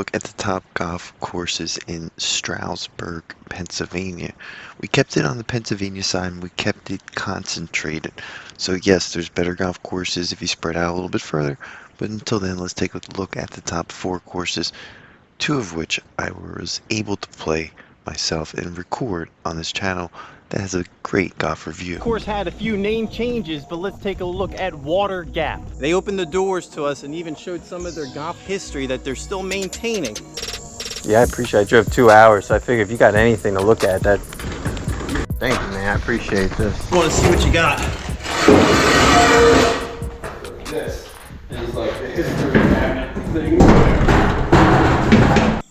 look at the top golf courses in Stroudsburg, Pennsylvania. We kept it on the Pennsylvania side and we kept it concentrated. So yes, there's better golf courses if you spread out a little bit further, but until then, let's take a look at the top 4 courses, 2 of which I was able to play myself and record on this channel that has a great golf review. The course had a few name changes, but let's take a look at Water Gap. They opened the doors to us and even showed some of their golf history that they're still maintaining. Yeah, I appreciate it. I drove 2 hours, so I figure if you got anything to look at, that... Thank you, man. I appreciate this. I want to see what you got. This is like the history cabinet thing.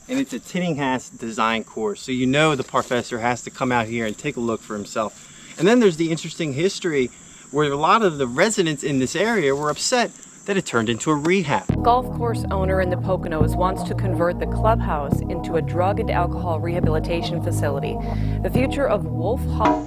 And it's a Tillinghast design course, so you know the professor has to come out here and take a look for himself. And then there's the interesting history where a lot of the residents in this area were upset that it turned into a rehab. Golf course owner in the Poconos wants to convert the clubhouse into a drug and alcohol rehabilitation facility. The future of Wolf Hollow.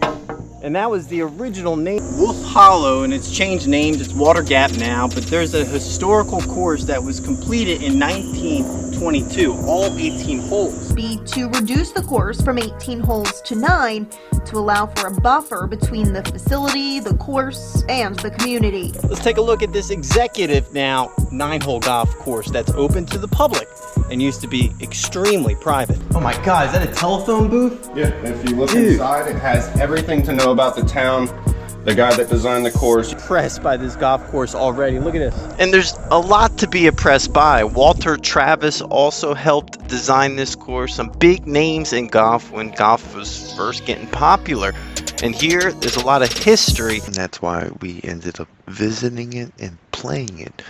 And that was the original name, Wolf Hollow, and it's changed names, it's Water Gap now, but there's a historical course that was completed in 1922, all 18 holes. Be to reduce the course from 18 holes to 9 to allow for a buffer between the facility, the course, and the community. Let's take a look at this executive now 9-hole golf course that's open to the public and used to be extremely private. Oh my God, is that a telephone booth? Yeah, if you look inside, it has everything to know about the town, the guy that designed the course. Impressed by this golf course already. Look at this. And there's a lot to be impressed by. Walter Travis also helped design this course. Some big names in golf when golf was first getting popular. And here, there's a lot of history. And that's why we ended up visiting it and playing it.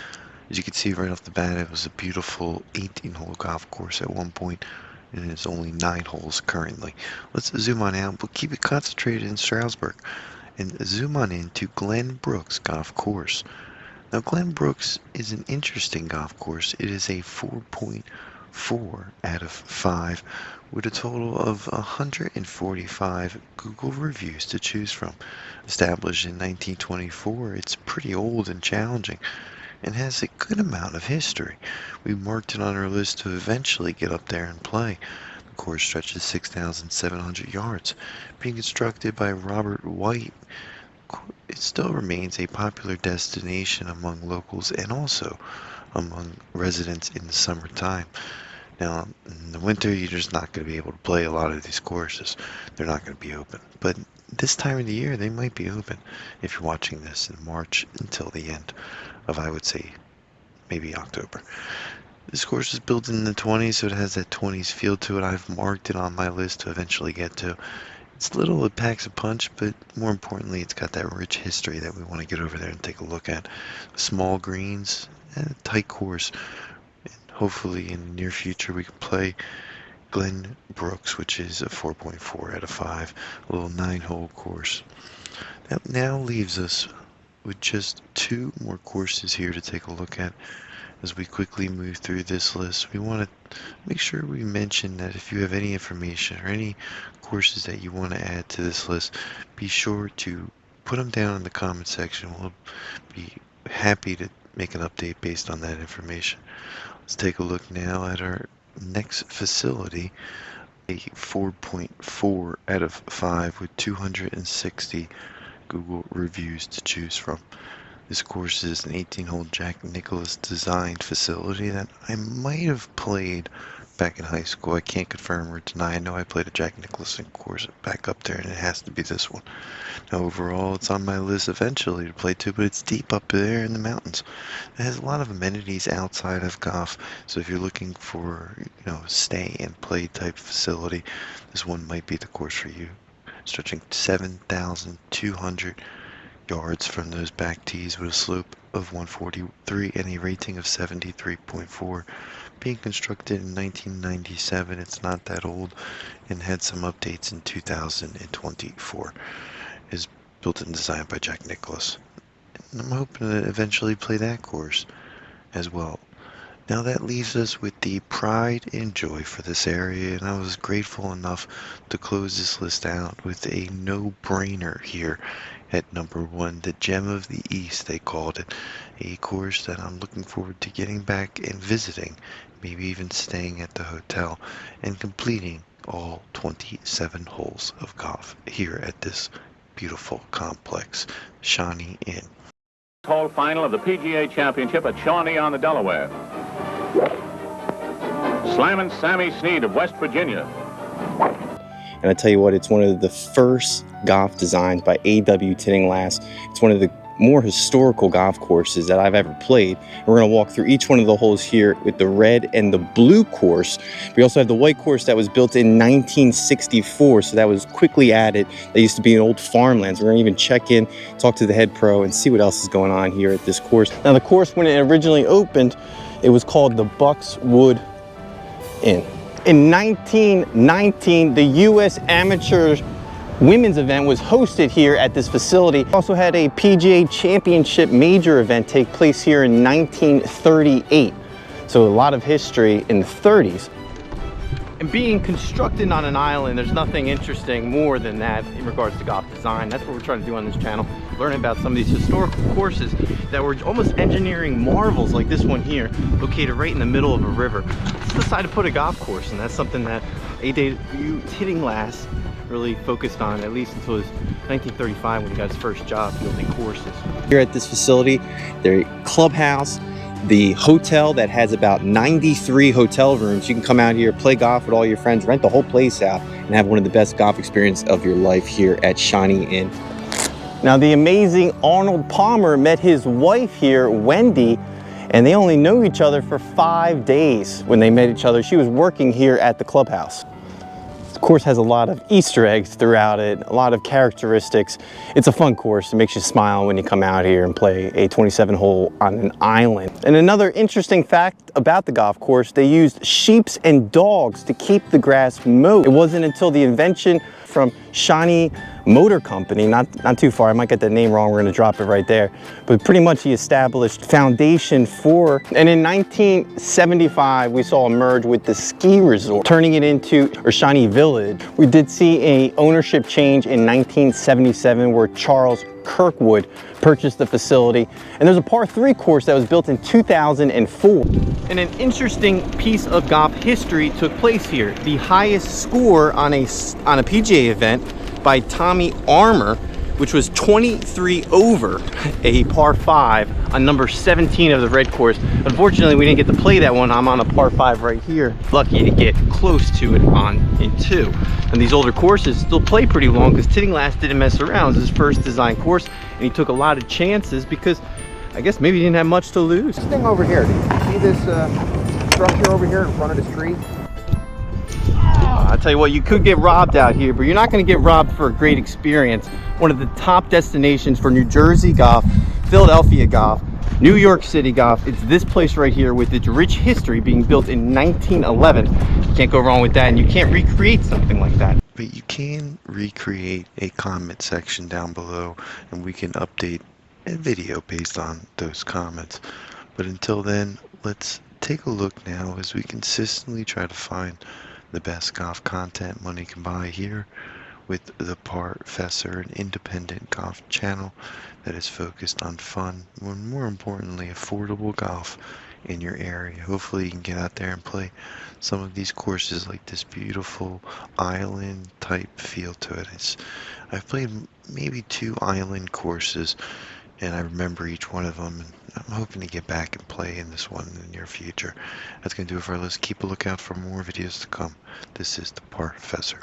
As you can see right off the bat, it was a beautiful 18-hole golf course at one point, and it's only 9 holes currently. Let's zoom on out. We'll keep it concentrated in Stroudsburg and zoom on into Glen Brooks Golf Course. Now, Glen Brooks is an interesting golf course. It is a 4.4 out of 5 with a total of 145 Google reviews to choose from. Established in 1924, it's pretty old and challenging and has a good amount of history. We marked it on our list to eventually get up there and play. The course stretches 6,700 yards. Being constructed by Robert White, it still remains a popular destination among locals and also among residents in the summertime. Now, in the winter, you're just not going to be able to play a lot of these courses. They're not going to be open. But this time of the year, they might be open if you're watching this in March until the end of, I would say, maybe October. This course is built in the 20s, so it has that 20s feel to it. I've marked it on my list to eventually get to. It's little, it packs a punch, but more importantly, it's got that rich history that we want to get over there and take a look at. Small greens and a tight course. And hopefully in the near future we can play Glen Brooks, which is a 4.4 out of 5, a little 9-hole course. That now leaves us with just 2 more courses here to take a look at. As we quickly move through this list, we want to make sure we mention that if you have any information or any courses that you want to add to this list, be sure to put them down in the comment section. We'll be happy to make an update based on that information. Let's take a look now at our next facility, a 4.4 out of 5 with 260 Google reviews to choose from. This course is an 18-hole Jack Nicklaus designed facility that I might have played back in high school. I can't confirm or deny. I know I played a Jack Nicklaus course back up there, and it has to be this one. Now, overall, it's on my list eventually to play too, but it's deep up there in the mountains. It has a lot of amenities outside of golf, so if you're looking for, stay and play type facility, this one might be the course for you. Stretching 7,200 yards from those back tees with a slope of 143 and a rating of 73.4. Being constructed in 1997, it's not that old, and had some updates in 2024. It is built and designed by Jack Nicklaus. And I'm hoping to eventually play that course as well. Now that leaves us with the pride and joy for this area, and I was grateful enough to close this list out with a no-brainer here at number 1, the Gem of the East, they called it. A course that I'm looking forward to getting back and visiting, maybe even staying at the hotel and completing all 27 holes of golf here at this beautiful complex, Shawnee Inn. Hole final of the PGA Championship at Shawnee on the Delaware. Slammin' Sammy Snead of West Virginia. And I tell you what, it's one of the first golf designs by A.W. Tillinghast. It's one of the more historical golf courses that I've ever played. And we're going to walk through each one of the holes here with the red and the blue course. We also have the white course that was built in 1964, so that was quickly added. That used to be an old farmlands. We're going to even check in, talk to the head pro, and see what else is going on here at this course. Now, the course, when it originally opened, it was called the Buckswood Inn. In 1919, the U.S. Amateur Women's event was hosted here at this facility. Also had a PGA Championship major event take place here in 1938. So a lot of history in the 30s. And being constructed on an island, there's nothing interesting more than that in regards to golf design. That's what we're trying to do on this channel. Learn about some of these historical courses that were almost engineering marvels, like this one here, located right in the middle of a river. Let's decide to put a golf course, and that's something that A.W. Tillinghast really focused on, at least until his 1935 when he got his first job building courses. Here at this facility, their clubhouse, the hotel that has about 93 hotel rooms. You can come out here, play golf with all your friends, rent the whole place out, and have one of the best golf experiences of your life here at Shawnee Inn. Now, the amazing Arnold Palmer met his wife here, Wendy, and they only knew each other for 5 days when they met each other. She was working here at the clubhouse. The course has a lot of Easter eggs throughout it, a lot of characteristics. It's a fun course. It makes you smile when you come out here and play a 27 hole on an island. And another interesting fact about the golf course, they used sheep and dogs to keep the grass mowed. It wasn't until the invention from Shawnee Motor Company, not too far, I might get the name wrong, we're gonna drop it right there, but pretty much he established foundation for, and in 1975 we saw a merge with the ski resort, turning it into Shawnee Village. We did see a ownership change in 1977 where Charles Kirkwood purchased the facility, and there's a par 3 course that was built in 2004. And an interesting piece of golf history took place here. The highest score on a PGA event by Tommy Armour, which was 23 over a par 5 on number 17 of the red course. Unfortunately, we didn't get to play that one. I'm on a par 5 right here. Lucky to get close to it in 2. And these older courses still play pretty long because Tillinghast didn't mess around. It was his first design course, and he took a lot of chances because I guess maybe he didn't have much to lose. This thing over here, do you see this structure over here in front of this tree? I'll tell you what, you could get robbed out here, but you're not going to get robbed for a great experience. One of the top destinations for New Jersey golf, Philadelphia golf, New York City golf. It's this place right here with its rich history, being built in 1911. You can't go wrong with that, and you can't recreate something like that. But you can recreate a comment section down below, and we can update a video based on those comments. But until then, let's take a look now as we consistently try to find the best golf content money can buy here with the Professor, an independent golf channel that is focused on fun, and more importantly, affordable golf in your area. Hopefully you can get out there and play some of these courses like this beautiful island type feel to it. I've played maybe 2 island courses, and I remember each one of them, and I'm hoping to get back and play in this one in the near future. That's going to do it for our list. Keep a lookout for more videos to come. This is the Professor.